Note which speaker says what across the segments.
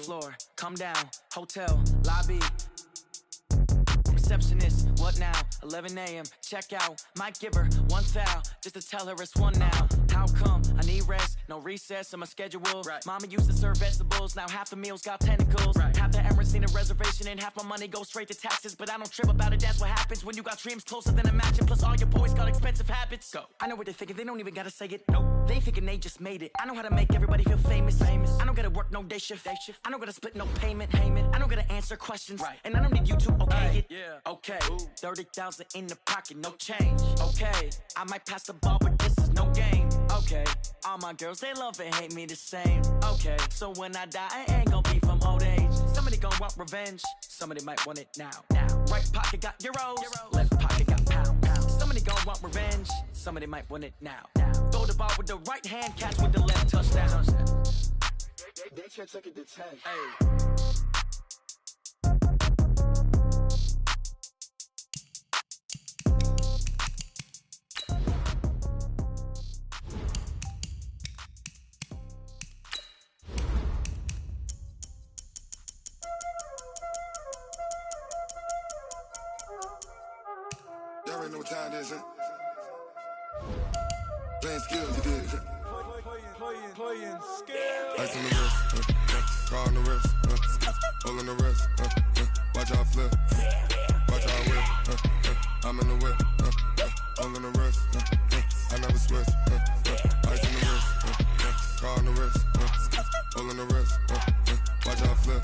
Speaker 1: floor, come down, hotel, lobby. Receptionist, what now? 11 a.m., check out. Might give her one foul, just to tell her it's one now. How come? I need rest, no recess in my schedule. Right. Mama used to serve vegetables, now half the meals got tentacles. Right. Half the Emirates need a reservation and half my money goes straight to taxes. But I don't trip about it, that's what happens when you got dreams closer than a mansion. Plus all your boys got expensive habits. Go. I know what they're thinking, they don't even gotta say it. Nope. They thinking they just made it. I know how to make everybody feel famous. I don't gotta work no day shift. I don't gotta split no payment. I don't gotta answer questions. Right. And I don't need you to okay it. Yeah. Okay, 30,000 in the pocket, no change. Okay, I might pass the ball, but this is no game. Okay, all my girls, they love and hate me the same. Okay, so when I die, I ain't gonna be from old age. Somebody gon' want revenge, somebody might want it now. Right pocket got euros, left pocket got pound. Somebody gon' want revenge, somebody might want it now. Throw the ball with the right hand, catch with the left, touchdown. They can't take it to 10. Hey.
Speaker 2: Y'all already know what time it is, huh? Playing skills, you did. Playing skills. Ice on the wrist, car on the wrist, hole on the wrist, watch how I flip, watch how I whip, I'm in the whip, hole on the wrist, I never switch, ice on the wrist, car on the wrist, hole on the wrist, watch how I flip,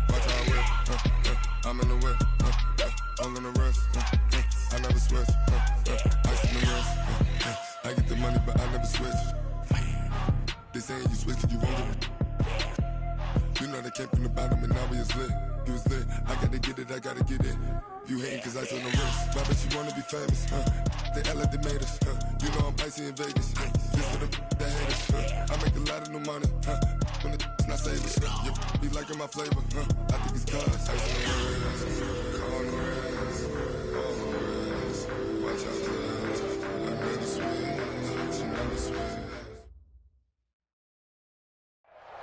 Speaker 2: watch how I whip, I'm in the whip, hole on the wrist, I never switch, ice on the wrist, I get the money but I never switch. They saying you switch cause you won't get it. You know they came from the bottom and now we is lit. You was lit, I gotta get it, I gotta get it. You hating cause ice on the wrist. Why bet you wanna be famous, They act like they made us, You know I'm icy in Vegas, This for the that hate us, I make a lot of new money, When it's not savers, You be liking my flavor, I think it's cause ice on the wrist, car on the wrist, all on the wrist, watch out for this, I never switch, you never switch.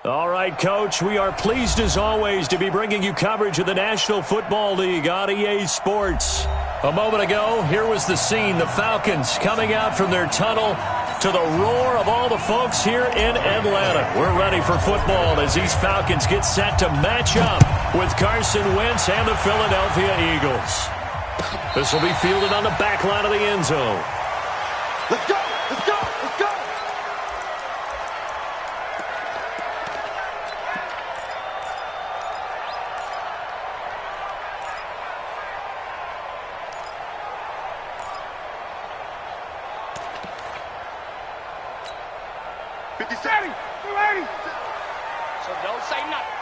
Speaker 3: All right, Coach, we are pleased as always to be bringing you coverage of the National Football League on EA Sports. A moment ago, here was the scene. The Falcons coming out from their tunnel to the roar of all the folks here in Atlanta. We're ready for football as these Falcons get set to match up with Carson Wentz and the Philadelphia Eagles. This will be fielded on the back line of the end zone.
Speaker 2: Let's go! Let's go! Let's go!
Speaker 4: So don't say nothing.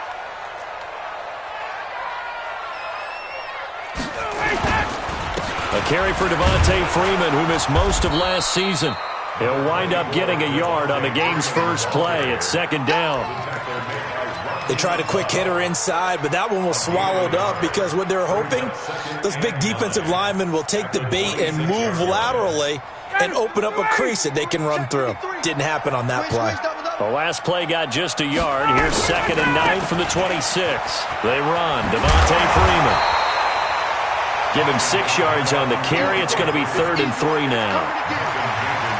Speaker 3: A carry for Devontae Freeman, who missed most of last season. He'll wind up getting a yard on the game's first play at second down.
Speaker 5: They tried a quick hitter inside, but that one was swallowed up because what they're hoping, those big defensive linemen will take the bait and move laterally and open up a crease that they can run through. Didn't happen on that play.
Speaker 3: The last play got just a yard. Here's 2nd and 9 from the 26. They run. Devontae Freeman. Give him 6 yards on the carry. It's going to be 3rd and 3 now.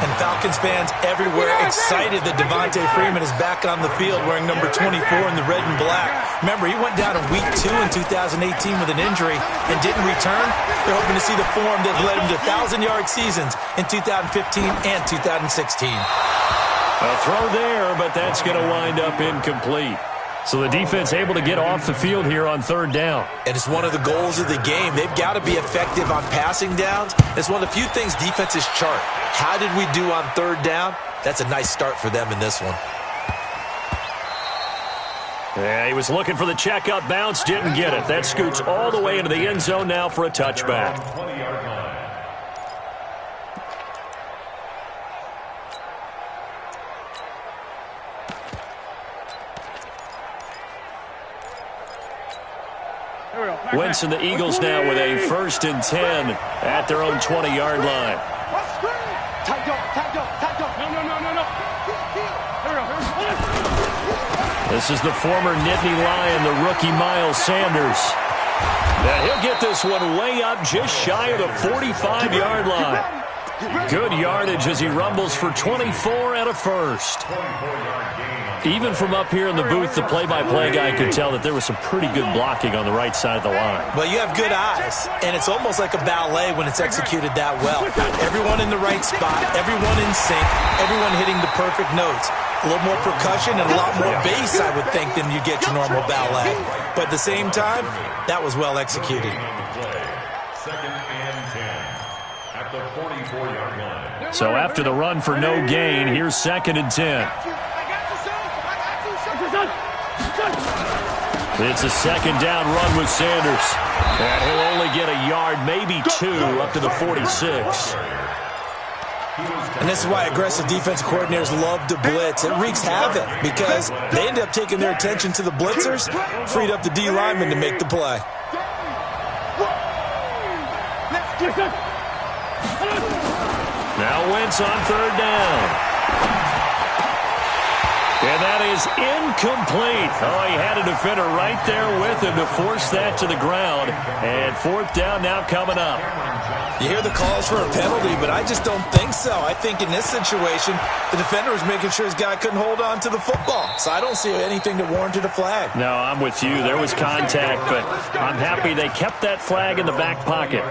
Speaker 5: And Falcons fans everywhere excited that Devontae Freeman is back on the field wearing number 24 in the red and black. Remember, he went down in week 2 in 2018 with an injury and didn't return. They're hoping to see the form that led him to 1,000-yard seasons in 2015 and 2016.
Speaker 3: A throw there, but that's going to wind up incomplete. So the defense able to get off the field here on 3rd down.
Speaker 5: And it's one of the goals of the game. They've got to be effective on passing downs. It's one of the few things defenses chart. How did we do on 3rd down? That's a nice start for them in this one.
Speaker 3: Yeah, he was looking for the checkup bounce, didn't get it. That scoots all the way into the end zone now for a touchback. Wentz and the Eagles now with a 1st and 10 at their own 20-yard line. This is the former Nittany Lion, the rookie Miles Sanders. And he'll get this one way up just shy of the 45-yard line. Good yardage as he rumbles for 24 and a first. Even from up here in the booth, the play-by-play guy could tell that there was some pretty good blocking on the right side of the line.
Speaker 5: Well, you have good eyes, and it's almost like a ballet when it's executed that well. Everyone in the right spot, everyone in sync, everyone hitting the perfect notes. A little more percussion and a lot more bass, I would think, than you get your normal ballet. But at the same time, that was well executed.
Speaker 6: Second and 10 at the 44-yard line.
Speaker 3: So after the run for no gain, here's 2nd and 10. It's a 2nd down run with Sanders. And he'll only get a yard, maybe 2, up to the 46.
Speaker 5: And this is why aggressive defensive coordinators love to blitz. It wreaks havoc because they end up taking their attention to the blitzers, freed up the D lineman to make the play.
Speaker 3: Now Wentz on 3rd down. And that is incomplete. Oh, he had a defender right there with him to force that to the ground. And 4th down now coming up.
Speaker 5: You hear the calls for a penalty, but I just don't think so. I think in this situation, the defender was making sure his guy couldn't hold on to the football. So I don't see anything that warranted a flag.
Speaker 3: No, I'm with you. There was contact, but I'm happy they kept that flag in the back pocket.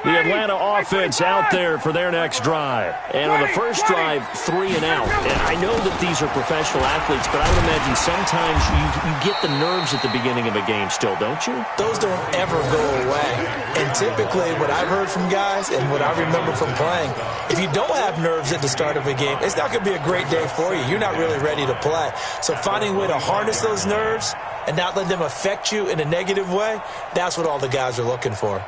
Speaker 3: The Atlanta offense out there for their next drive. And on the first drive, 3 and out. And I know that these are professional athletes, but I would imagine sometimes you get the nerves at the beginning of a game still, don't you?
Speaker 5: Those don't ever go away. And typically what I've heard from guys and what I remember from playing, if you don't have nerves at the start of a game, it's not going to be a great day for you. You're not really ready to play. So finding a way to harness those nerves and not let them affect you in a negative way, that's what all the guys are looking for.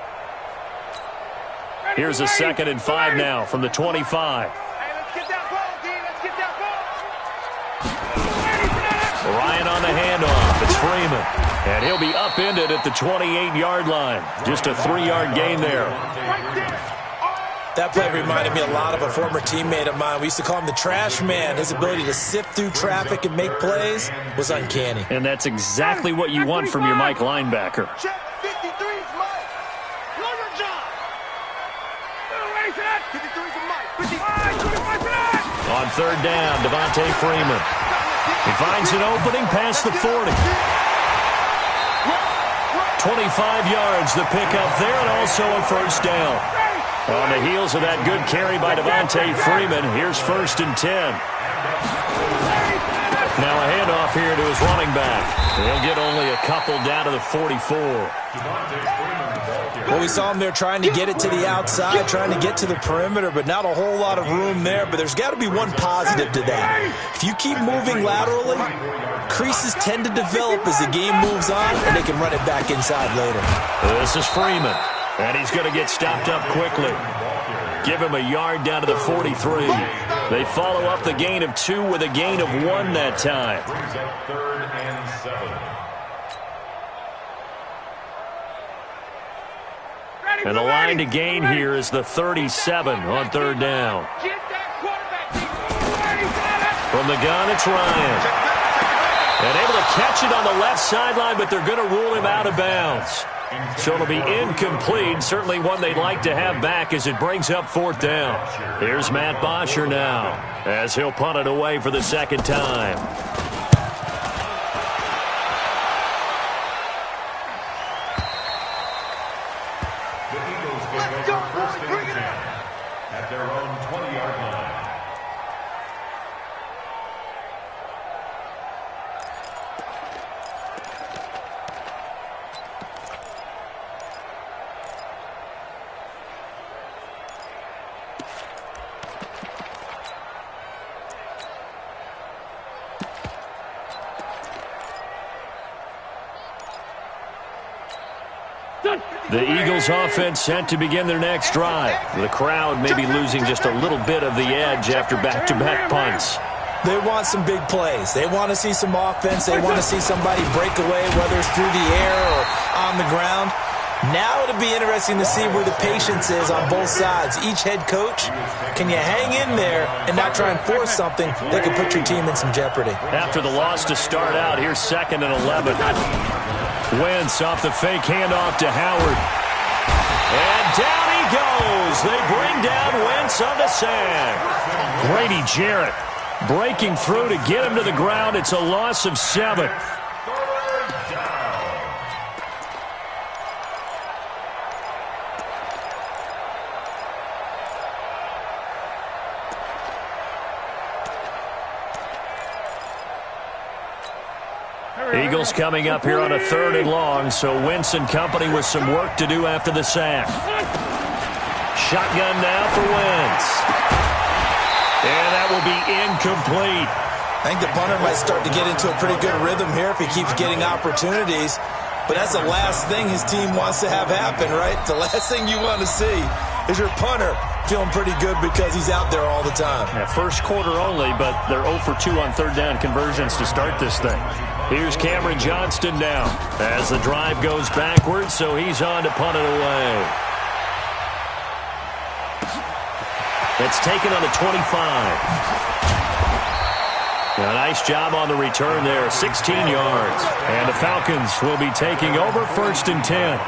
Speaker 3: Here's a 2nd and 5 now from the 25.
Speaker 4: Hey, let's get that ball, D. Let's get that ball.
Speaker 3: Ryan on the handoff. It's Freeman. And he'll be upended at the 28-yard line. Just a 3-yard gain there.
Speaker 5: That play reminded me a lot of a former teammate of mine. We used to call him the trash man. His ability to sift through traffic and make plays was uncanny.
Speaker 3: And that's exactly what you want from your Mike linebacker.
Speaker 4: Check 53's Mike. Know your job. 53's a Mike. 55 for that.
Speaker 1: On 3rd down, Devontae Freeman. He finds an opening past the 40. 25 yards, the pickup there, and also a 1st down. On the heels of that good carry by Devontae Freeman, here's 1st and 10. Now a handoff here to his running back. He'll get only a couple down to the 44.
Speaker 5: Well, we saw him there trying to get it to the outside, trying to get to the perimeter, but not a whole lot of room there. But there's got to be one positive to that. If you keep moving laterally, creases tend to develop as the game moves on, and they can run it back inside later.
Speaker 3: This is Freeman, and he's going to get stopped up quickly. Give him a yard down to the 43. They follow up the gain of 2 with a gain of 1 that time.
Speaker 6: Brings up 3rd and 7.
Speaker 3: And the line to gain here is the 37 on 3rd down. From the gun, it's Ryan. And able to catch it on the left sideline, but they're going to rule him out of bounds. So it'll be incomplete, certainly one they'd like to have back as it brings up 4th down. Here's Matt Bosher now as he'll punt it away for the 2nd time.
Speaker 6: The Eagles will go for 1st and 10 at their own 20-yard line.
Speaker 3: The Eagles offense set to begin their next drive. The crowd may be losing just a little bit of the edge after back-to-back punts.
Speaker 5: They want some big plays. They want to see some offense. They want to see somebody break away, whether it's through the air or on the ground. Now it'll be interesting to see where the patience is on both sides. Each head coach, can you hang in there and not try and force something that could put your team in some jeopardy?
Speaker 3: After the loss to start out, here's 2nd and 11. Wentz off the fake handoff to Howard. And down he goes. They bring down Wentz on the sack. Grady Jarrett breaking through to get him to the ground. It's a loss of 7. Eagles coming up here on a 3rd and long, so Wentz and company with some work to do after the sack. Shotgun now for Wentz. And that will be incomplete.
Speaker 5: I think the punter might start to get into a pretty good rhythm here if he keeps getting opportunities. But that's the last thing his team wants to have happen, right? The last thing you want to see is your punter feeling pretty good because he's out there all the time.
Speaker 3: Yeah, first quarter only, but they're 0 for 2 on 3rd down conversions to start this thing. Here's Cameron Johnston now as the drive goes backwards, so he's on to punt it away. It's taken on the 25. A nice job on the return there, 16 yards. And the Falcons will be taking over 1st and 10.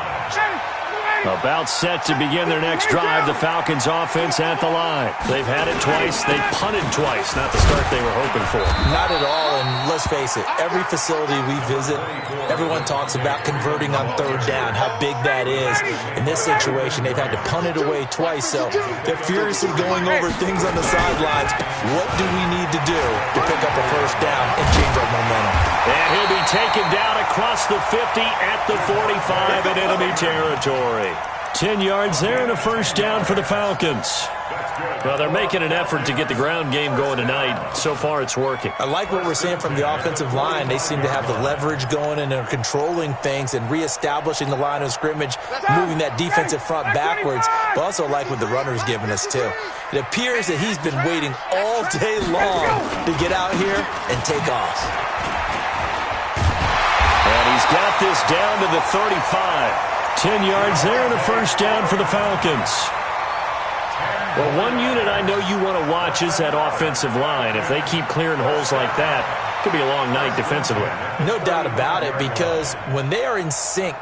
Speaker 3: About set to begin their next drive, the Falcons offense at the line. They've had it twice. They've punted twice. Not the start they were hoping for.
Speaker 5: Not at all, and let's face it, every facility we visit, everyone talks about converting on 3rd down, how big that is. In this situation, they've had to punt it away twice, so they're furiously going over things on the sidelines. What do we need to do to pick up a 1st down and change our momentum?
Speaker 3: And he'll be taken down across the 50 at the 45 in enemy territory. 10 yards there and a 1st down for the Falcons. Well, they're making an effort to get the ground game going tonight. So far, it's working.
Speaker 5: I like what we're seeing from the offensive line. They seem to have the leverage going and are controlling things and reestablishing the line of scrimmage, moving that defensive front backwards. But also like what the runner's giving us, too. It appears that he's been waiting all day long to get out here and take off.
Speaker 3: And he's got this down to the 35. 10 yards there and a 1st down for the Falcons. Well, one unit I know you want to watch is that offensive line. If they keep clearing holes like that, it could be a long night defensively.
Speaker 5: No doubt about it, because when they are in sync,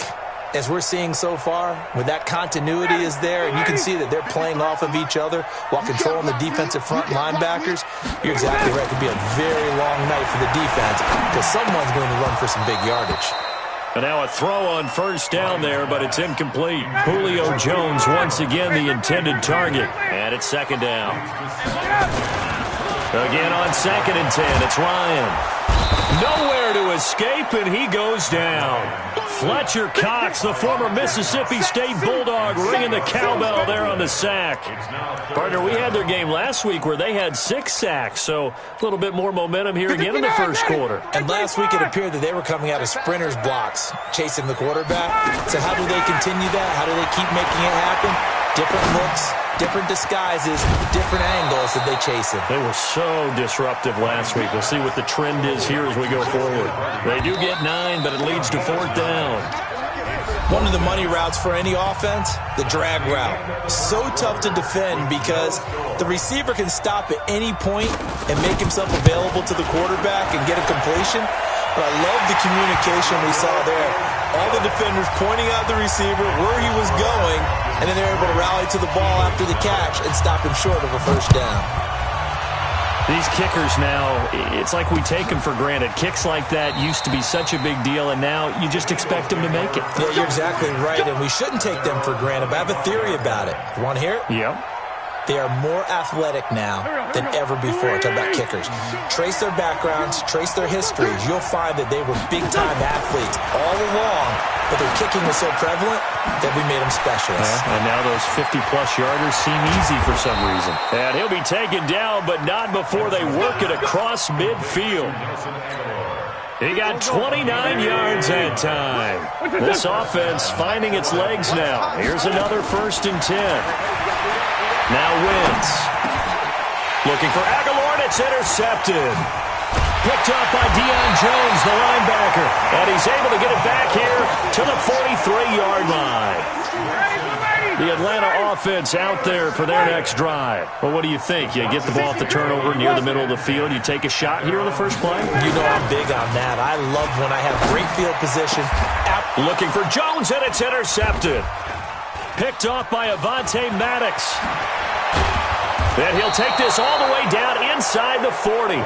Speaker 5: as we're seeing so far, when that continuity is there, and you can see that they're playing off of each other while controlling the defensive front linebackers, you're exactly right. It could be a very long night for the defense because someone's going to run for some big yardage.
Speaker 3: And now a throw on 1st down there, but it's incomplete. Julio Jones once again the intended target. And it's 2nd down. Again on 2nd and 10, it's Ryan. Nowhere to escape, and he goes down. Fletcher Cox, the former Mississippi State Bulldog, ringing the cowbell there on the sack. Partner, we had their game last week where they had 6 sacks, so a little bit more momentum here again in the 1st quarter.
Speaker 5: And last week it appeared that they were coming out of sprinters blocks, chasing the quarterback. So how do they continue that? How do they keep making it happen? Different looks, different disguises, different angles that they chase him.
Speaker 3: They were so disruptive last week. We'll see what the trend is here as we go forward. They do get 9, but it leads to 4th down.
Speaker 5: One of the money routes for any offense, the drag route. So tough to defend because the receiver can stop at any point and make himself available to the quarterback and get a completion. But I love the communication we saw there. All the defenders pointing out the receiver, where he was going, and then they're able to rally to the ball after the catch and stop him short of a 1st down.
Speaker 3: These kickers now, it's like we take them for granted. Kicks like that used to be such a big deal, and now you just expect them to make it.
Speaker 5: Yeah, you're exactly right, and we shouldn't take them for granted, but I have a theory about it. You want to hear it?
Speaker 3: Yep.
Speaker 5: They are more athletic now than ever before. Talk about kickers. Trace their backgrounds, trace their histories. You'll find that they were big-time athletes all along, but their kicking was so prevalent that we made them specialists.
Speaker 3: Yeah, and now those 50-plus yarders seem easy for some reason. And he'll be taken down, but not before they work it across midfield. He got 29 yards that time. This offense finding its legs now. Here's another 1st and 10. Now Wentz. Looking for Aguilar, and it's intercepted. Picked up by Deion Jones, the linebacker. And he's able to get it back here to the 43-yard line. The Atlanta offense out there for their next drive. Well, what do you think? You get the ball off the turnover near the middle of the field. You take a shot here on the first play?
Speaker 5: You know I'm big on that. I love when I have great field position.
Speaker 3: Looking for Jones, and it's intercepted. Picked off by Avonte Maddox. And he'll take this all the way down inside the 40.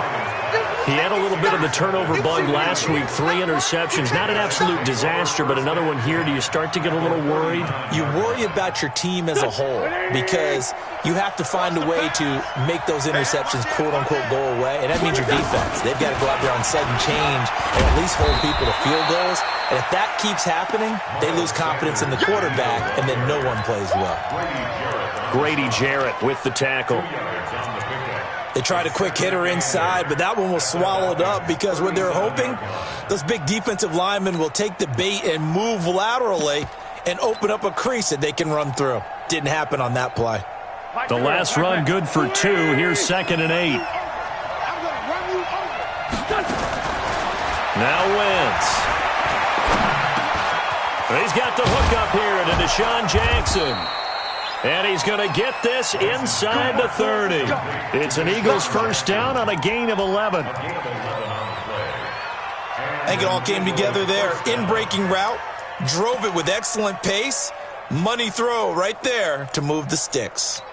Speaker 3: He had a little bit of the turnover bug last week, 3 interceptions. Not an absolute disaster, but another one here. Do you start to get a little worried?
Speaker 5: You worry about your team as a whole because you have to find a way to make those interceptions, quote-unquote, go away, and that means your defense. They've got to go out there on sudden change and at least hold people to field goals. And if that keeps happening, they lose confidence in the quarterback, and then no one plays well.
Speaker 3: Grady Jarrett with the tackle.
Speaker 5: They tried a quick hitter inside, but that one was swallowed up because what they're hoping, those big defensive linemen will take the bait and move laterally and open up a crease that they can run through. Didn't happen on that play.
Speaker 3: The last run good for 2. Here's 2nd and 8. Now Wentz. He's got the hook up here to Deshaun Jackson. And he's going to get this inside the 30. It's an Eagles first down on a gain of 11.
Speaker 5: I think it all came together there. In-breaking route, drove it with excellent pace. Money throw right there to move the sticks.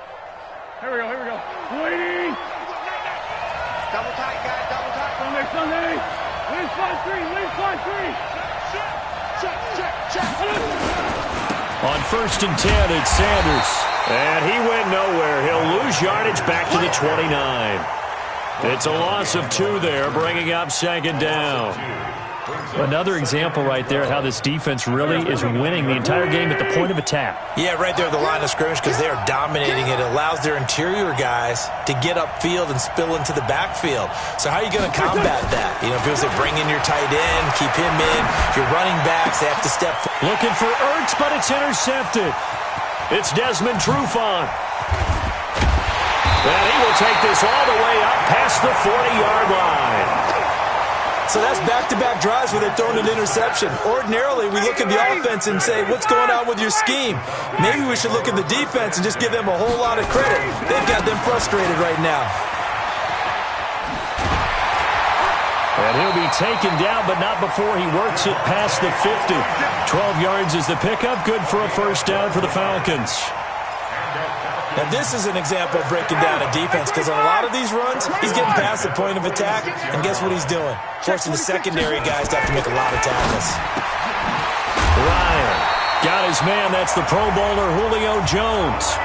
Speaker 4: Here we go. Waiting. Double tight, guys. Double tight. Sunday. Lead 5-3. Check.
Speaker 3: On 1st and 10, it's Sanders. And he went nowhere. He'll lose yardage back to the 29. It's a loss of 2 there, bringing up 2nd down. Another example right there how this defense really is winning the entire game at the point of attack.
Speaker 5: Yeah, right there at the line of scrimmage because they are dominating it. It allows their interior guys to get upfield and spill into the backfield. So how are you going to combat that? You know, people say bring in your tight end, keep him in. Your running backs, they have to step.
Speaker 3: Looking for Ertz, but it's intercepted. It's Desmond Trufant. And he will take this all the way up past the 40-yard line.
Speaker 5: So that's back-to-back drives where they're throwing an interception. Ordinarily, we look at the offense and say, what's going on with your scheme? Maybe we should look at the defense and just give them a whole lot of credit. They've got them frustrated right now.
Speaker 3: And he'll be taken down, but not before he works it past the 50. 12 yards is the pickup. Good for a first down for the Falcons.
Speaker 5: Now, this is an example of breaking down a defense because on a lot of these runs, he's getting past the point of attack, and guess what he's doing? Forcing the secondary guys to have to make a lot of tackles.
Speaker 3: Ryan got his man. That's the Pro Bowler Julio Jones.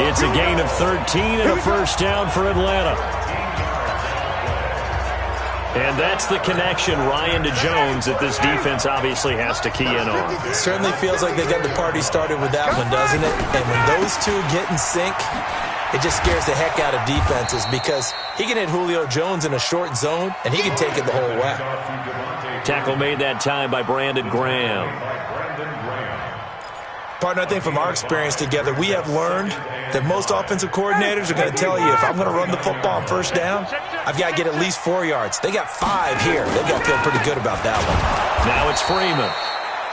Speaker 3: It's a gain of 13 and a first down for Atlanta. And that's the connection, Ryan to Jones, that this defense obviously has to key in on.
Speaker 5: It certainly feels like they got the party started with that one, doesn't it? And when those two get in sync, it just scares the heck out of defenses because he can hit Julio Jones in a short zone, and he can take it the whole way.
Speaker 3: Tackle made that time by Brandon Graham.
Speaker 5: Partner, I think from our experience together, we have learned that most offensive coordinators are going to tell you, if I'm going to run the football on first down, I've got to get at least 4 yards. They got 5 here. They've got to feel pretty good about that one.
Speaker 3: Now it's Freeman.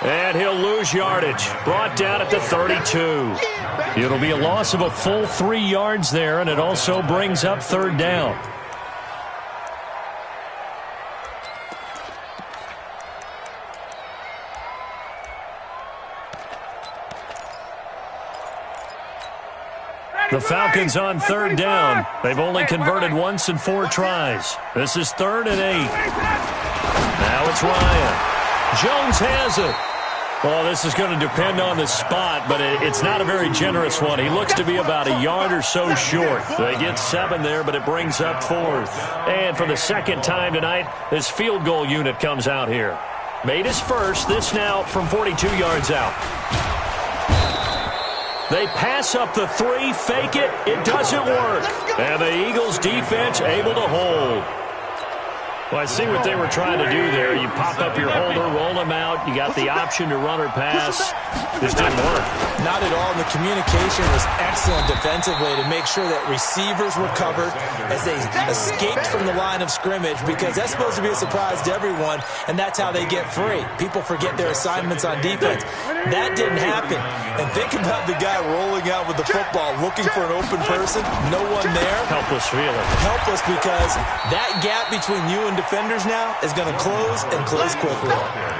Speaker 3: And he'll lose yardage. Brought down at the 32. It'll be a loss of a full 3 yards there, and it also brings up 3rd down. The Falcons on 3rd down. They've only converted once in 4 tries. This is 3rd and 8. Now it's Ryan. Jones has it. Well, this is going to depend on the spot, but it's not a very generous one. He looks to be about a yard or so short. They get 7 there, but it brings up 4th. And for the second time tonight, this field goal unit comes out here. Made his first. This now from 42 yards out. They pass up the 3, fake it. It doesn't work. And the Eagles defense able to hold. Well, I see what they were trying to do there. You pop up your holder, roll them out. You got the option to run or pass. This didn't work.
Speaker 5: Not at all. And the communication was excellent defensively to make sure that receivers were covered as they escaped from the line of scrimmage, because that's supposed to be a surprise to everyone, and that's how they get free. People forget their assignments on defense. That didn't happen. And think about the guy rolling out with the football, looking for an open person, no one there.
Speaker 3: Helpless feeling.
Speaker 5: Helpless, because that gap between you and defenders now is going to close and close quickly.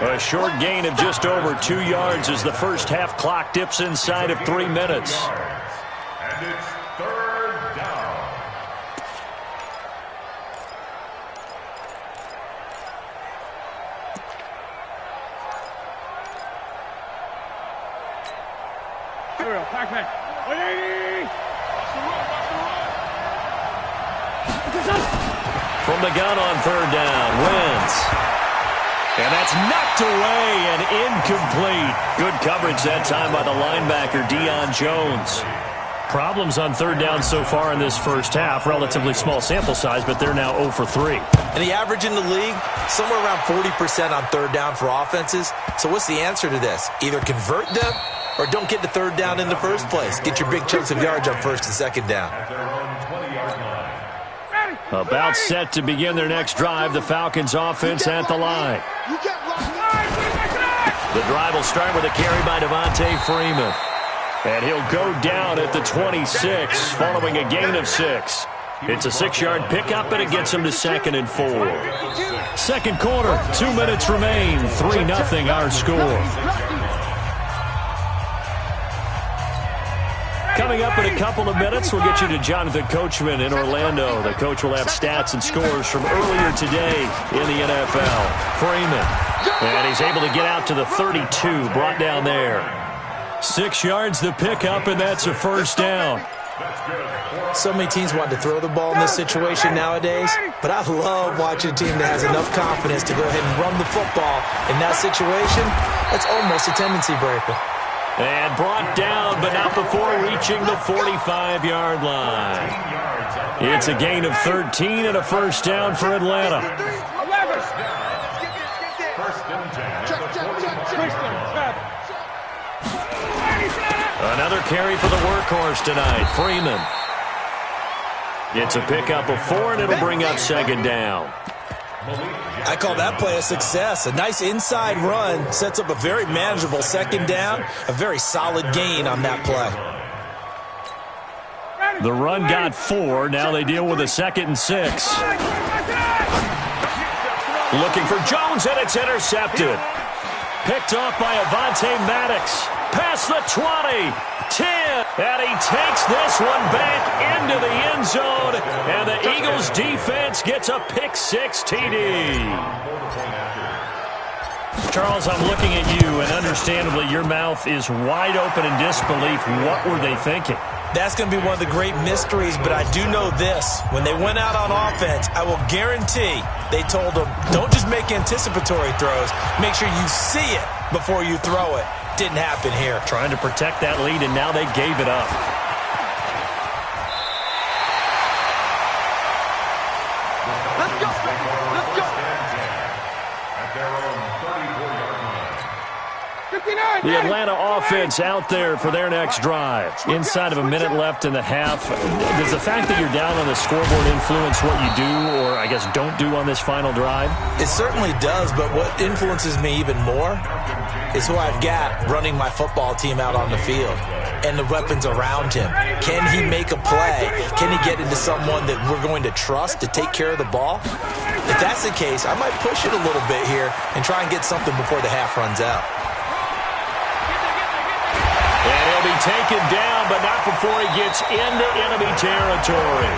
Speaker 3: A short gain of just over 2 yards as the first half clock dips inside of 3 minutes.
Speaker 6: And it's third down.
Speaker 4: Here we go. Pack. 180.
Speaker 3: From the gun on third down, Wentz. And that's knocked away and incomplete. Good coverage that time by the linebacker, Deion Jones. Problems on third down so far in this first half. Relatively small sample size, but they're now 0 for 3.
Speaker 5: And the average in the league, somewhere around 40% on third down for offenses. So what's the answer to this? Either convert them or don't get to third down in the first place. Get your big chunks of yards on first and second down.
Speaker 6: At their own 20-yard line.
Speaker 3: About set to begin their next drive, the Falcons offense at the line. The drive will start with a carry by Devontae Freeman. And he'll go down at the 26 following a gain of 6. It's a 6-yard pickup, and it gets him to 2nd and 4. Second quarter, 2 minutes remain, 3-0 our score. Coming up in a couple of minutes, we'll get you to Jonathan Coachman in Orlando. The coach will have stats and scores from earlier today in the NFL. Freeman, and he's able to get out to the 32, brought down there. 6 yards the pickup, and that's a first down.
Speaker 5: So many teams want to throw the ball in this situation nowadays, but I love watching a team that has enough confidence to go ahead and run the football. In that situation, that's almost a tendency breaker.
Speaker 3: And brought down, but not before reaching the 45-yard line. It's a gain of 13 and a first down for Atlanta. Another carry for the workhorse tonight, Freeman. It's a pickup of 4, and it'll bring up second down.
Speaker 5: I call that play a success. A nice inside run sets up a very manageable second down, a very solid gain on that play.
Speaker 3: The run got 4. Now they deal with a 2nd and 6. Looking for Jones, and it's intercepted. Picked off by Avonte Maddox. Past the 20, 10, and he takes this one back into the end zone, and the Eagles defense gets a pick-6 TD. Charles, I'm looking at you, and understandably your mouth is wide open in disbelief. What were they thinking?
Speaker 5: That's going to be one of the great mysteries, but I do know this. When they went out on offense, I will guarantee they told them, don't just make anticipatory throws. Make sure you see it before you throw it. Didn't happen here.
Speaker 3: Trying to protect that lead, and now they gave it up.
Speaker 4: Let's go, let's go.
Speaker 6: At their own 34-yard line.
Speaker 4: 59.
Speaker 3: The Atlanta offense out there for their next drive. Inside of a minute left in the half. Does the fact that you're down on the scoreboard influence what you do, or I guess don't do on this final drive?
Speaker 5: It certainly does, but what influences me even more is who I've got running my football team out on the field and the weapons around him. Can he make a play? Can he get into someone that we're going to trust to take care of the ball? If that's the case, I might push it a little bit here and try and get something before the half runs out.
Speaker 3: And he'll be taken down, but not before he gets into enemy territory.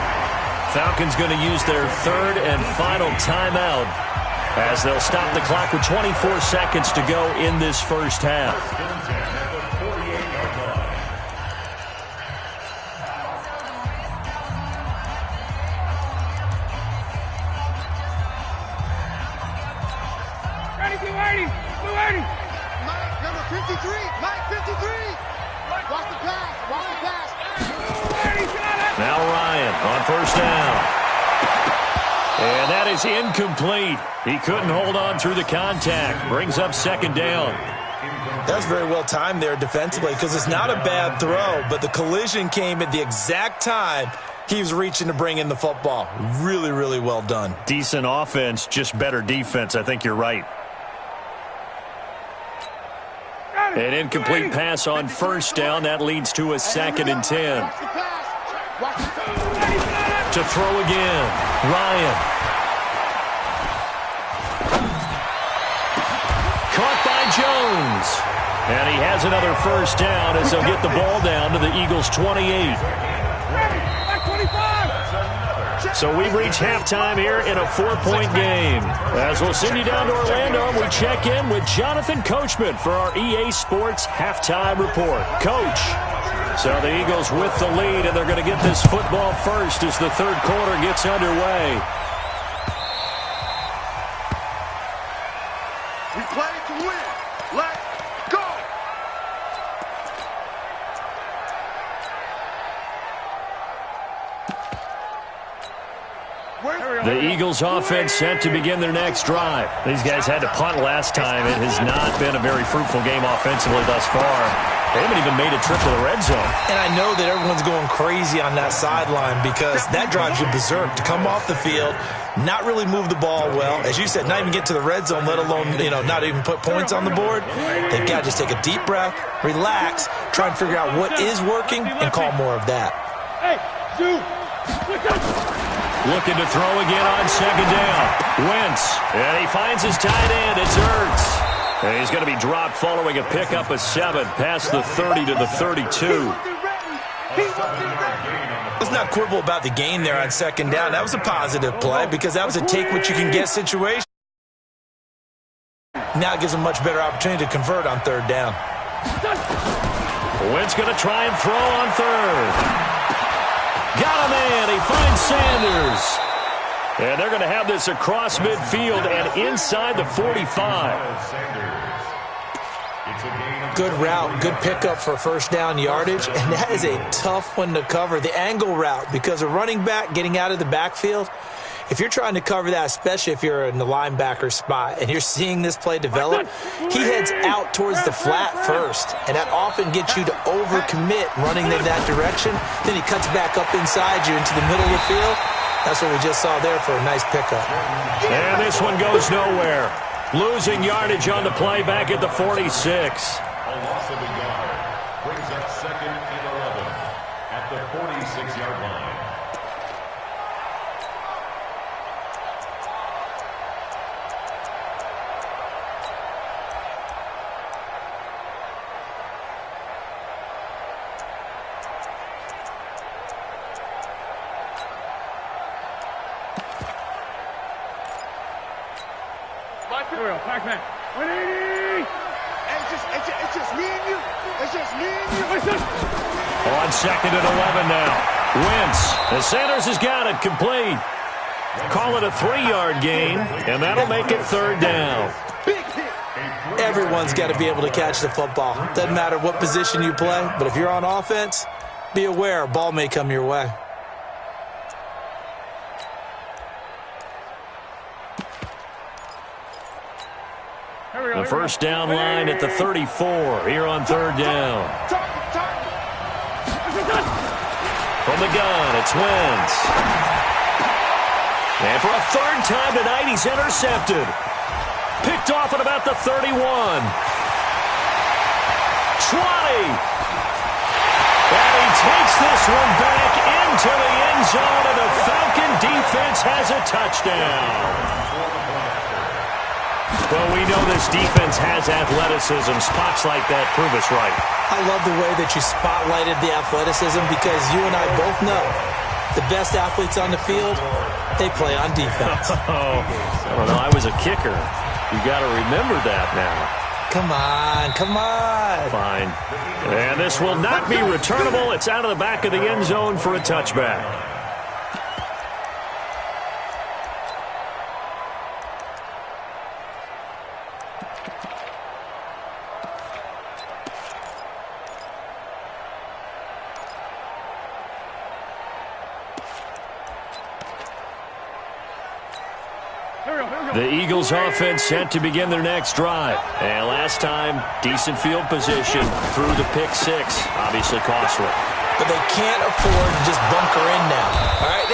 Speaker 3: Falcons going to use their third and final timeout as they'll stop the clock with 24 seconds to go in this first half.
Speaker 4: Ready, 280.
Speaker 7: Mike, number 53. Mike, 53. Watch the pass. Watch the pass.
Speaker 3: Now Ryan on first down. And that is incomplete. He couldn't hold on through the contact. Brings up second down.
Speaker 5: That was very well timed there defensively because it's not a bad throw, but the collision came at the exact time he was reaching to bring in the football. Really, really well done.
Speaker 3: Decent offense, just better defense. I think you're right. An incomplete pass on first down. That leads to a 2nd and 10. To throw again, Ryan. Caught by Jones. And he has another first down as they'll get the ball down to the Eagles' 28. So we've reached halftime here in a 4-point game. As we'll send you down to Orlando, we check in with Jonathan Coachman for our EA Sports Halftime Report. Coach. So the Eagles with the lead, and they're going to get this football first as the third quarter gets underway.
Speaker 7: We play to win. Let's go.
Speaker 3: The Eagles offense set to begin their next drive. These guys had to punt last time. It has not been a very fruitful game offensively thus far. They haven't even made a trip to the red zone.
Speaker 5: And I know that everyone's going crazy on that sideline because that drives you berserk to come off the field, not really move the ball well. As you said, not even get to the red zone, let alone, not even put points on the board. They've got to just take a deep breath, relax, try and figure out what is working, and call more of that.
Speaker 4: Hey, shoot.
Speaker 3: Looking to throw again on second down. Wentz, and he finds his tight end. It's Ertz. And he's going to be dropped following a pickup of 7 past the 30 to the 32.
Speaker 5: Let's not quibble about the gain there on second down. That was a positive play because that was a take-what-you-can-get situation. Now it gives them a much better opportunity to convert on third down.
Speaker 3: Wentz going to try and throw on third. Got him in. He finds Sanders. And they're going to have this across midfield and inside the 45.
Speaker 5: Good route, good pickup for first down yardage, and that is a tough one to cover, the angle route, because a running back getting out of the backfield, if you're trying to cover that, especially if you're in the linebacker spot and you're seeing this play develop, he heads out towards the flat first, and that often gets you to overcommit running in that direction. Then he cuts back up inside you into the middle of the field. That's what we just saw there for a nice pickup.
Speaker 3: And this one goes nowhere. Losing yardage on the play back at the 46.
Speaker 6: A loss of a yard brings up 2nd and 11 at the 46-yard line.
Speaker 4: Pac-Man. 180.
Speaker 7: It's just me and you. It's just me and you.
Speaker 3: On 2nd and 11 now. Wentz. And Sanders has got it complete. Call it a 3-yard gain, and that'll make it third down.
Speaker 5: Everyone's got to be able to catch the football. Doesn't matter what position you play, but if you're on offense, be aware a ball may come your way.
Speaker 3: The first down line at the 34 here on third down. From the gun, it's Wentz. And for a third time tonight, he's intercepted. Picked off at about the 31. 20. And he takes this one back into the end zone, and the Falcon defense has a touchdown. Well, we know this defense has athleticism. Spots like that prove us right.
Speaker 5: I love the way that you spotlighted the athleticism because you and I both know the best athletes on the field, they play on defense.
Speaker 3: Oh, I don't know. I was a kicker. You got to remember that now.
Speaker 5: Come on, come on.
Speaker 3: Fine. And this will not be returnable. It's out of the back of the end zone for a touchback. The Eagles offense set to begin their next drive. And last time, decent field position through the pick six. Obviously costly.
Speaker 5: But they can't afford to just bunker in now. All right,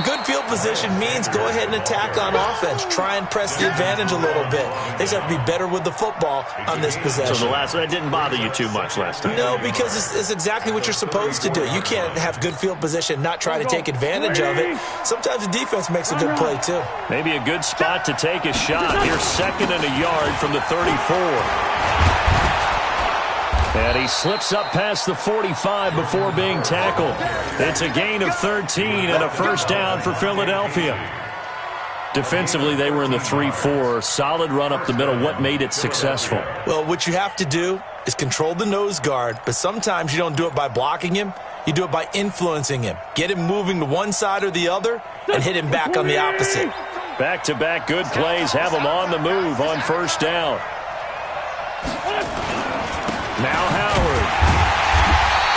Speaker 5: good field position means go ahead and attack on offense. Try and press the advantage a little bit. They just have to be better with the football on this possession.
Speaker 3: So that didn't bother you too much last time?
Speaker 5: No, because it's exactly what you're supposed to do. You can't have good field position, not try to take advantage of it. Sometimes the defense makes a good play, too.
Speaker 3: Maybe a good spot to take a shot. Here's 2nd and a yard from the 34. And he slips up past the 45 before being tackled. It's a gain of 13 and a first down for Philadelphia. Defensively, they were in the 3-4. Solid run up the middle. What made it successful?
Speaker 5: Well, what you have to do is control the nose guard, but sometimes you don't do it by blocking him. You do it by influencing him. Get him moving to one side or the other and hit him back on the opposite.
Speaker 3: Back-to-back good plays have him on the move on first down. Now Howard.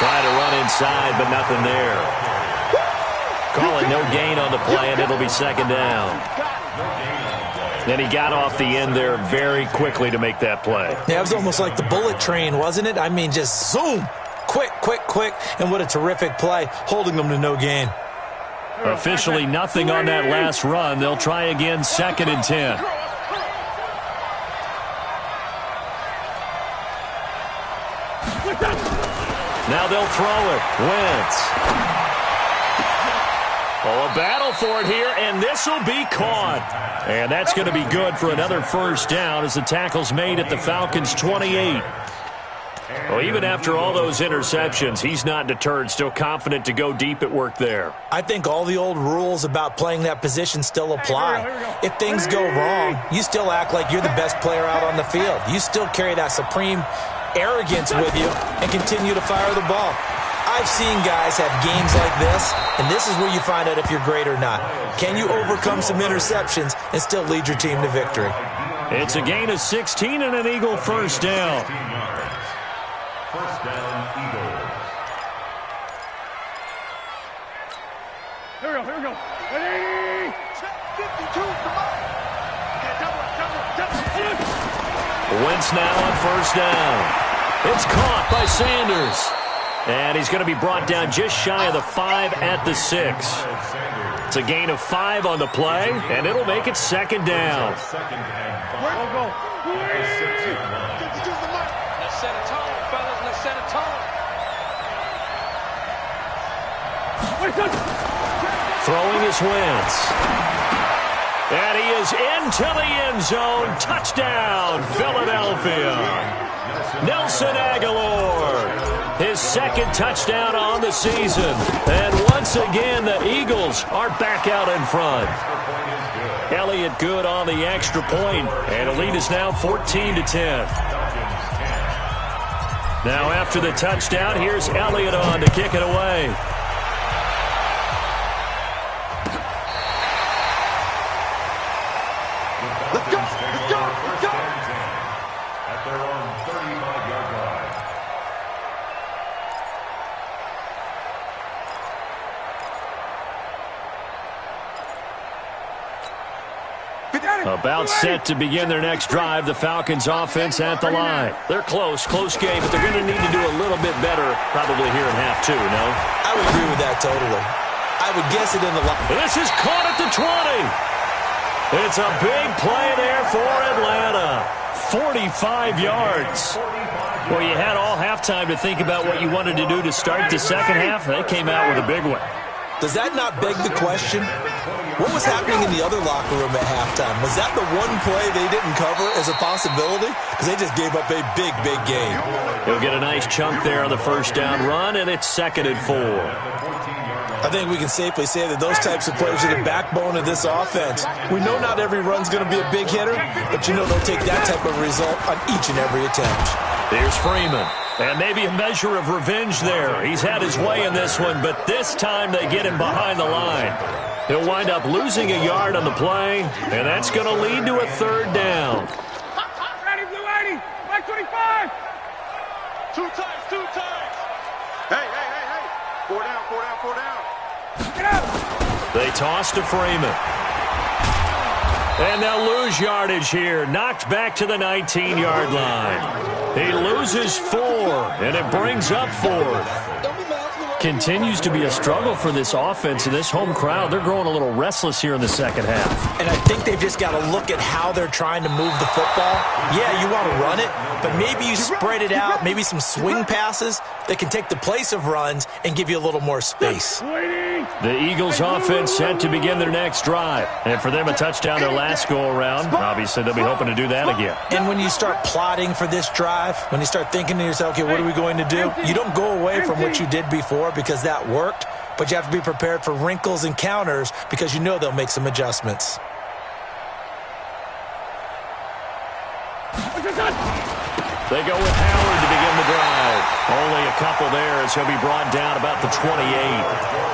Speaker 3: Trying to run inside, but nothing there. Calling no gain on the play, and it'll be 2nd down. Then he got off the end there very quickly to make that play.
Speaker 5: Yeah, it was almost like the bullet train, wasn't it? I mean, just zoom. Quick, quick, quick. And what a terrific play, holding them to no gain.
Speaker 3: Officially nothing on that last run. They'll try again, 2nd and 10. Now they'll throw it. Wentz. Oh, a battle for it here, and this will be caught. And that's going to be good for another first down as the tackle's made at the Falcons' 28. Well, even after all those interceptions, he's not deterred, still confident to go deep at work there.
Speaker 5: I think all the old rules about playing that position still apply. If things go wrong, you still act like you're the best player out on the field. You still carry that supreme arrogance with you and continue to fire the ball. I've seen guys have games like this, and this is where you find out if you're great or not. Can you overcome some interceptions and still lead your team to victory?
Speaker 3: It's a gain of 16 and an Eagle first down.
Speaker 6: First down, Eagles.
Speaker 4: Here we go. Ready? 52, come on. Okay, double.
Speaker 3: Wentz now on first down. It's caught by Sanders. And he's going to be brought down just shy of the 5 at the 6. It's a gain of 5 on the play, and it'll make it 2nd down.
Speaker 4: Let's set a tone, fellas. Let's set a tone.
Speaker 3: Throwing is Wentz. And he is into the end zone. Touchdown, Philadelphia. Nelson Aguilar. His 2nd touchdown on the season. And once again, the Eagles are back out in front. Elliott good on the extra point, and the lead is now 14-10. Now after the touchdown, here's Elliott on to kick it away.
Speaker 7: Let's go!
Speaker 6: At their own 35-yard line.
Speaker 3: About set to begin their next drive, the Falcons offense at the line. They're close game, but they're going to need to do a little bit better probably here in half 2, no?
Speaker 5: I would agree with that totally. I would guess it in the line.
Speaker 3: This is caught at the 20. It's a big play there for Atlanta. 45 yards. Well, you had all halftime to think about what you wanted to do to start the second half. They came out with a big one.
Speaker 5: Does that not beg the question? What was happening in the other locker room at halftime? Was that the one play they didn't cover as a possibility? Because they just gave up a big game.
Speaker 3: He'll get a nice chunk there on the first down run, and it's 2nd and 4.
Speaker 5: I think we can safely say that those types of players are the backbone of this offense. We know not every run's going to be a big hitter, but you know they'll take that type of result on each and every attempt.
Speaker 3: Here's Freeman. And maybe a measure of revenge there. He's had his way in this one, but this time they get him behind the line. He'll wind up losing a yard on the play, and that's going to lead to a 3rd down.
Speaker 4: Ready, blue 80. Black 25.
Speaker 7: 2 times. Hey. 4 down.
Speaker 4: Get out.
Speaker 3: They toss to Freeman. And they'll lose yardage here. Knocked back to the 19-yard line. He loses 4, and it brings up 4th. Continues to be a struggle for this offense and this home crowd. They're growing a little restless here in the second half.
Speaker 5: And I think they've just got to look at how they're trying to move the football. Yeah, you want to run it, but maybe you spread it out, maybe some swing passes that can take the place of runs and give you a little more space.
Speaker 3: The Eagles offense set to begin their next drive. And for them, a touchdown their last go-around. Obviously, they'll be hoping to do that again.
Speaker 5: And when you start plotting for this drive, when you start thinking to yourself, okay, what are we going to do? You don't go away from what you did before because that worked, but you have to be prepared for wrinkles and counters because you know they'll make some adjustments.
Speaker 3: They go with Howard to begin the drive. Only a couple there as he'll be brought down about the 28.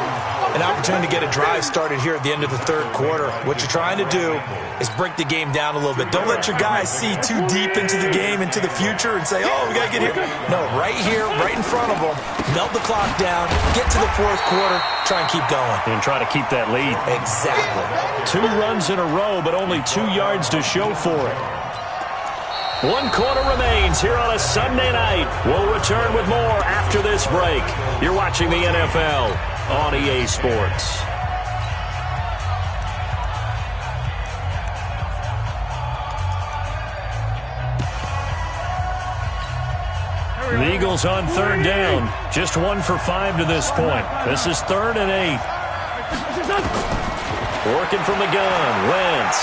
Speaker 5: An opportunity to get a drive started here at the end of the third quarter. What you're trying to do is break the game down a little bit. Don't let your guys see too deep into the game, into the future, and say, oh, we got to get here. No, right here, right in front of them, melt the clock down, get to the fourth quarter, try and keep going.
Speaker 3: And try to keep that lead.
Speaker 5: Exactly.
Speaker 3: 2 runs in a row, but only 2 yards to show for it. 1 quarter remains here on a Sunday night. We'll return with more after this break. You're watching the NFL on EA Sports. The Eagles on 3rd down. Just 1 for 5 to this point. This is 3rd and 8. Working from the gun. Wentz.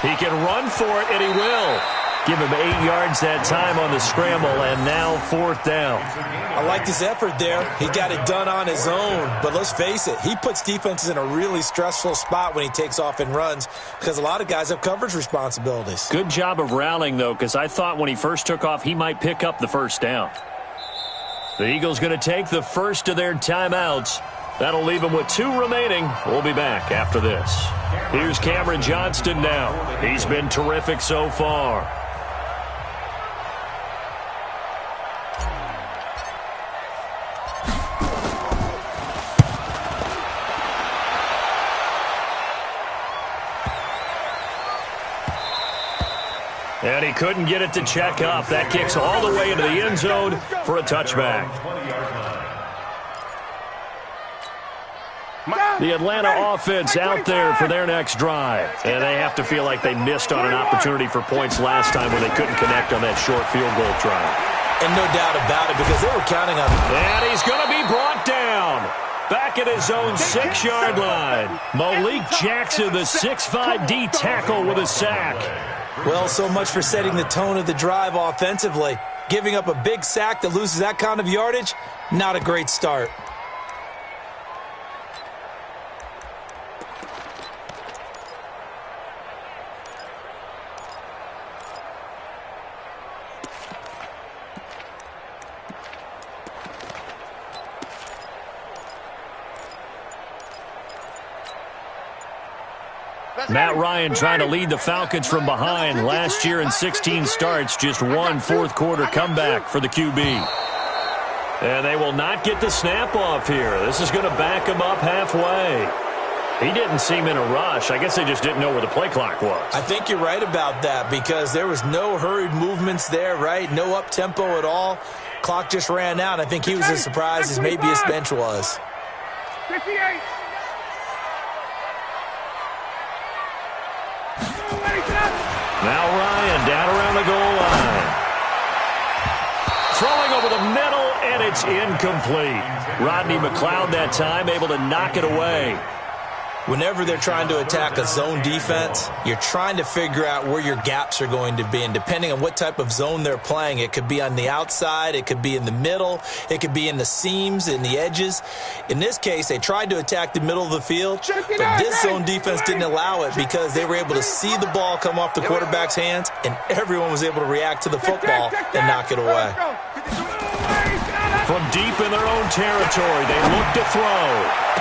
Speaker 3: He can run for it, and he will. Give him 8 yards that time on the scramble, and now 4th down.
Speaker 5: I like his effort there. He got it done on his own. But let's face it, he puts defenses in a really stressful spot when he takes off and runs because a lot of guys have coverage responsibilities.
Speaker 3: Good job of rallying, though, because I thought when he first took off, he might pick up the 1st down. The Eagles going to take the first of their timeouts. That'll leave them with 2 remaining. We'll be back after this. Here's Cameron Johnston now. He's been terrific so far. And he couldn't get it to check up. That kicks all the way into the end zone for a touchback. The Atlanta offense out there for their next drive. And they have to feel like they missed on an opportunity for points last time when they couldn't connect on that short field goal try.
Speaker 5: And no doubt about it because they were counting on it.
Speaker 3: And he's going to be brought down. Back at his own 6-yard line. Malik Jackson, the 6'5" D tackle with a sack.
Speaker 5: Well, so much for setting the tone of the drive offensively. Giving up a big sack that loses that kind of yardage, not a great start.
Speaker 3: Matt Ryan trying to lead the Falcons from behind. Last year in 16 starts, just 1 fourth-quarter comeback for the QB. And they will not get the snap off here. This is going to back him up halfway. He didn't seem in a rush. I guess they just didn't know where the play clock was.
Speaker 5: I think you're right about that because there was no hurried movements there, right? No up-tempo at all. Clock just ran out. I think he was as surprised as maybe his bench was.
Speaker 4: 58.
Speaker 3: Now Ryan down around the goal line. Throwing over the middle, and it's incomplete. Rodney McLeod that time able to knock it away.
Speaker 5: Whenever they're trying to attack a zone defense, you're trying to figure out where your gaps are going to be. And depending on what type of zone they're playing, it could be on the outside, it could be in the middle, it could be in the seams, in the edges. In this case, they tried to attack the middle of the field, but this zone defense didn't allow it because they were able to see the ball come off the quarterback's hands, and everyone was able to react to the football and knock it away.
Speaker 3: From deep in their own territory, they look to throw.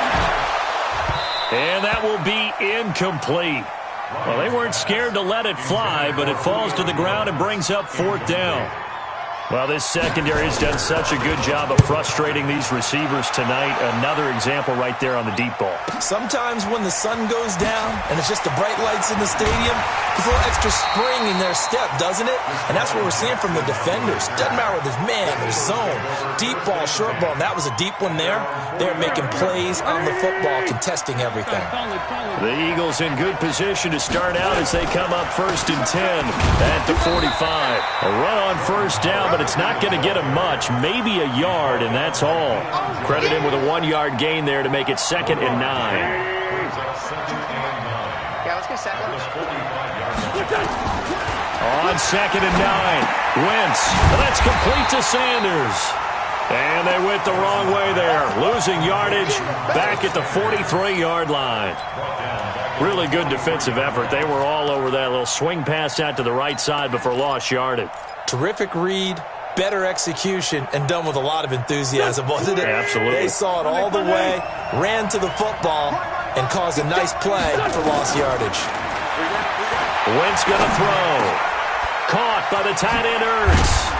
Speaker 3: And that will be incomplete. Well, they weren't scared to let it fly, but it falls to the ground and brings up 4th down. Well, this secondary has done such a good job of frustrating these receivers tonight. Another example right there on the deep ball.
Speaker 5: Sometimes when the sun goes down and it's just the bright lights in the stadium, there's a little extra spring in their step, doesn't it? And that's what we're seeing from the defenders. Doesn't matter whether there's man or zone, deep ball, short ball. And that was a deep one there. They're making plays on the football, contesting everything.
Speaker 3: The Eagles in good position to start out as they come up 1st and 10 at the 45. A run on first down, but it's not going to get him much, maybe a yard, and that's all. Credit him with a 1-yard gain there to make it 2nd and 9.
Speaker 7: Yeah, let's get second.
Speaker 3: On 2nd and 9, Wentz. That's complete to Sanders. And they went the wrong way there, losing yardage back at the 43-yard line. Really good defensive effort. They were all over that little swing pass out to the right side before lost yardage.
Speaker 5: Terrific read, better execution, and done with a lot of enthusiasm, wasn't it?
Speaker 3: Yeah, absolutely.
Speaker 5: They saw it all the way, ran to the football, and caused a nice play for lost yardage.
Speaker 3: Wentz going to throw. Caught by the tight end Ertz.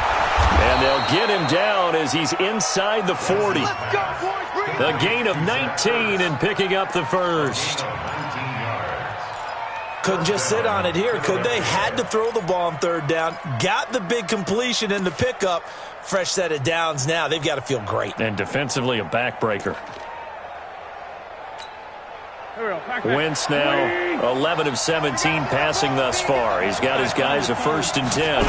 Speaker 3: And they'll get him down as he's inside the 40. A gain of 19 and picking up the first.
Speaker 5: Couldn't just sit on it here, could they? Had to throw the ball on 3rd down. Got the big completion in the pickup. Fresh set of downs now. They've got to feel great.
Speaker 3: And defensively, a backbreaker. Wentz now 11 of 17 passing thus far. He's got his guys a 1st and 10.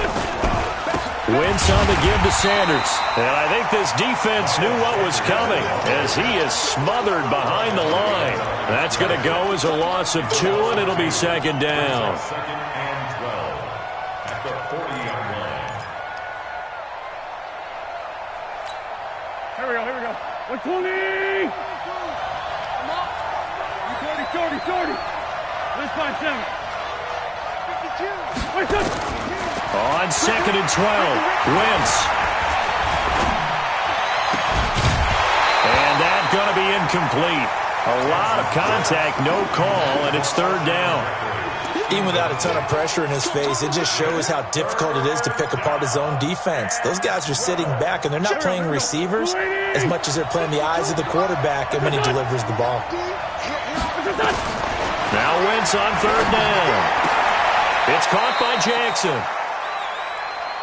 Speaker 3: Wentz on the give to Sanders. And I think this defense knew what was coming as he is smothered behind the line. That's going to go as a loss of 2, and it'll be 2nd down.
Speaker 6: 2nd and 12 at the 40-yard line.
Speaker 4: Here we go. 120! Shorty. Let's find 7. 52.
Speaker 3: On 2nd and 12, Wentz. And that's going to be incomplete. A lot of contact, no call, and it's 3rd down.
Speaker 5: Even without a ton of pressure in his face, it just shows how difficult it is to pick apart his own defense. Those guys are sitting back, and they're not playing receivers as much as they're playing the eyes of the quarterback and when he delivers the ball.
Speaker 3: Now Wentz on 3rd down. It's caught by Jackson.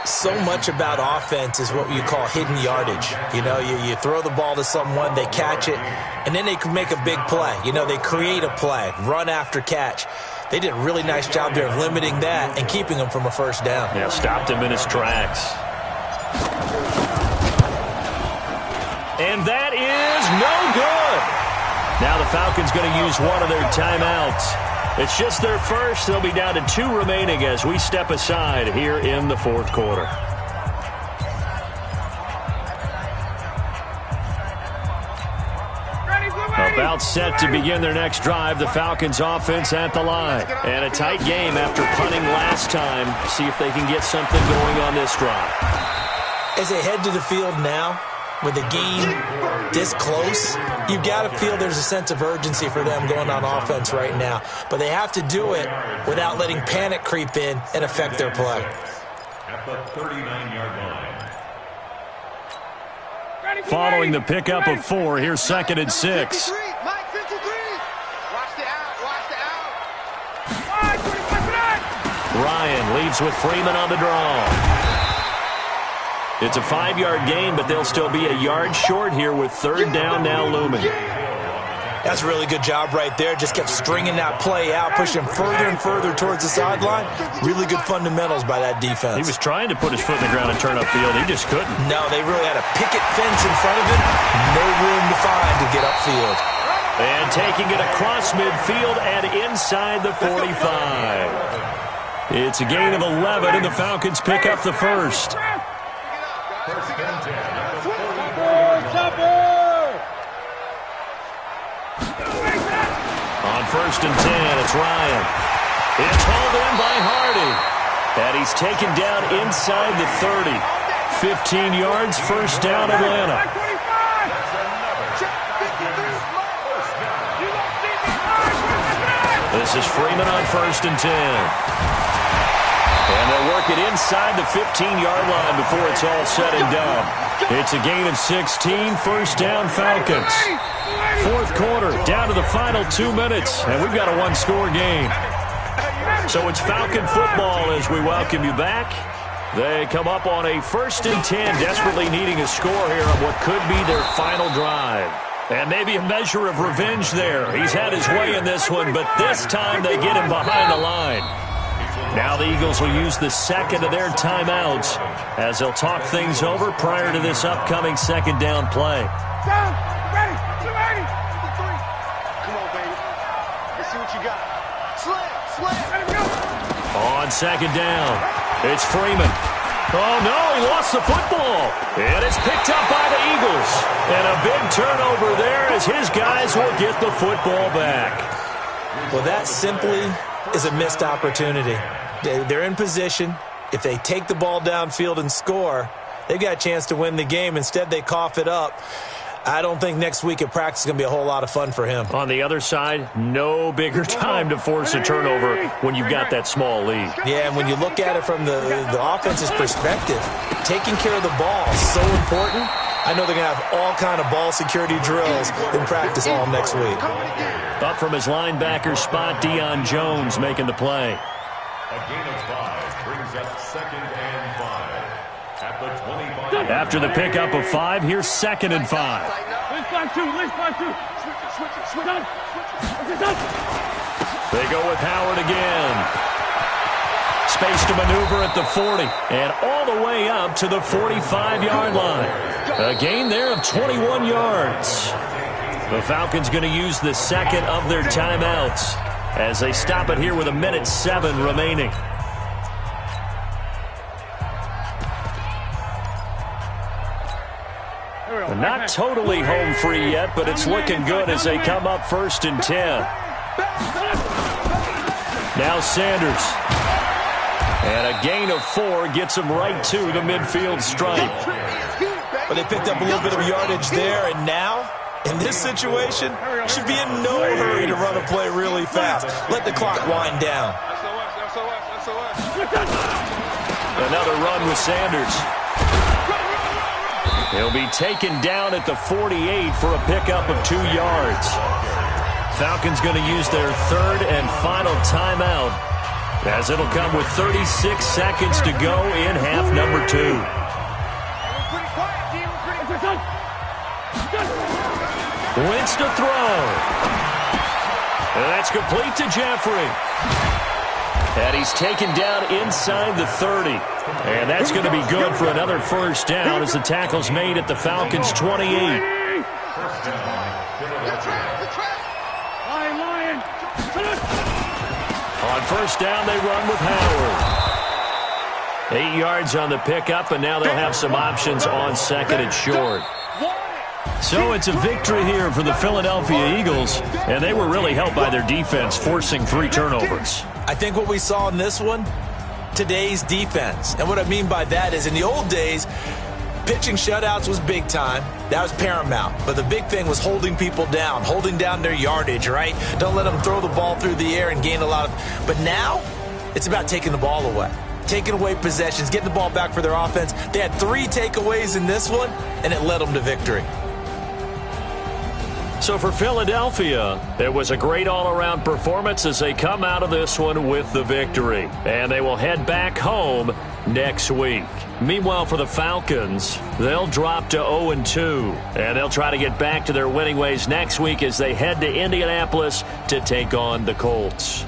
Speaker 5: So much about offense is what you call hidden yardage. You know, you throw the ball to someone, they catch it, and then they can make a big play. You know, they create a play, run after catch. They did a really nice job there of limiting that and keeping him from a 1st down.
Speaker 3: Yeah, stopped him in his tracks. And that is no good. Now the Falcons going to use one of their timeouts. It's just their first. They'll be down to 2 remaining as we step aside here in the 4th quarter. About set to begin their next drive. The Falcons offense at the line. And a tight game after punting last time. See if they can get something going on this drive.
Speaker 5: As they head to the field now, with the game this close, you've got to feel there's a sense of urgency for them going on offense right now. But they have to do it without letting panic creep in and affect their play.
Speaker 6: At the 39-yard line.
Speaker 3: Following the pickup of 4, here's 2nd and 6.
Speaker 7: Mike 53. Watch the out.
Speaker 3: Ryan leaves with Freeman on the draw. It's a 5-yard gain, but they'll still be a yard short here with 3rd down now looming.
Speaker 5: That's a really good job right there. Just kept stringing that play out, pushing further and further towards the sideline. Really good fundamentals by that defense.
Speaker 3: He was trying to put his foot in the ground and turn upfield. He just couldn't.
Speaker 5: No, they really had a picket fence in front of him. No room to find to get upfield.
Speaker 3: And taking it across midfield and inside the 45. It's a gain of 11, and the Falcons pick up the first.
Speaker 6: First and 10 at the 44-yard line.
Speaker 3: On 1st and 10, it's Ryan. It's hauled in by Hardy. And he's taken down inside the 30. 15 yards, 1st down Atlanta. This is Freeman on 1st and 10. And they'll work it inside the 15-yard line before it's all said and done. It's a gain of 16, first down Falcons. Fourth quarter, down to the final 2 minutes, and we've got a one-score game. So it's Falcon football as we welcome you back. They come up on a 1st and 10, desperately needing a score here on what could be their final drive. And maybe a measure of revenge there. He's had his way in this one, but this time they get him behind the line. Now the Eagles will use the second of their timeouts as they'll talk things over prior to this upcoming second down play.
Speaker 7: Down, ready, ready. 3. Come on, baby. Let's see what you got. Slam. Let him go.
Speaker 3: On second down, it's Freeman. Oh, no, he lost the football. And it's picked up by the Eagles. And a big turnover there as his guys will get the football back.
Speaker 5: Well, that simply is a missed opportunity. They're in position. If they take the ball downfield and score, they've got a chance to win the game. Instead, they cough it up. I don't think next week at practice is going to be a whole lot of fun for him.
Speaker 3: On the other side, no bigger time to force a turnover when you've got that small lead.
Speaker 5: Yeah, and when you look at it from the offense's perspective, taking care of the ball is so important. I know they're going to have all kind of ball security drills in practice all next week.
Speaker 3: Up from his linebacker spot, Deion Jones making the play.
Speaker 6: A gain of 5 brings up 2nd and 5. At the 25.
Speaker 3: After the pickup of 5, here's 2nd and 5.
Speaker 4: Let's find 2. Switch it.
Speaker 3: They go with Howard again. Space to maneuver at the 40 and all the way up to the 45-yard line. A gain there of 21 yards. The Falcons going to use the second of their timeouts as they stop it here with 1:07 remaining. Not totally home free yet, but it's looking good as they come up 1st and 10. Now Sanders. And a gain of 4 gets him right to the midfield stripe.
Speaker 5: But they picked up a little bit of yardage there, and now, in this situation, should be in no hurry to run a play really fast. Let the clock wind down.
Speaker 3: Another run with Sanders. He'll be taken down at the 48 for a pickup of 2 yards. Falcons going to use their 3rd and final timeout as it'll come with 36 seconds to go in half number 2. Wentz to throw. And that's complete to Jeffrey. And he's taken down inside the 30. And that's going to be good for another first down as the tackle's made at the Falcons' 28. On first down, they run with Howard. 8 yards on the pickup, and now they'll have some options on second and short. So it's a victory here for the Philadelphia Eagles, and they were really helped by their defense, forcing 3 turnovers.
Speaker 5: I think what we saw in this one, today's defense. And what I mean by that is in the old days, pitching shutouts was big time. That was paramount. But the big thing was holding people down, holding down their yardage, right? Don't let them throw the ball through the air and gain a lot of... But now, it's about taking the ball away. Taking away possessions, getting the ball back for their offense. They had 3 takeaways in this one, and it led them to victory.
Speaker 3: So for Philadelphia, it was a great all-around performance as they come out of this one with the victory. And they will head back home next week. Meanwhile, for the Falcons, they'll drop to 0-2. And they'll try to get back to their winning ways next week as they head to Indianapolis to take on the Colts.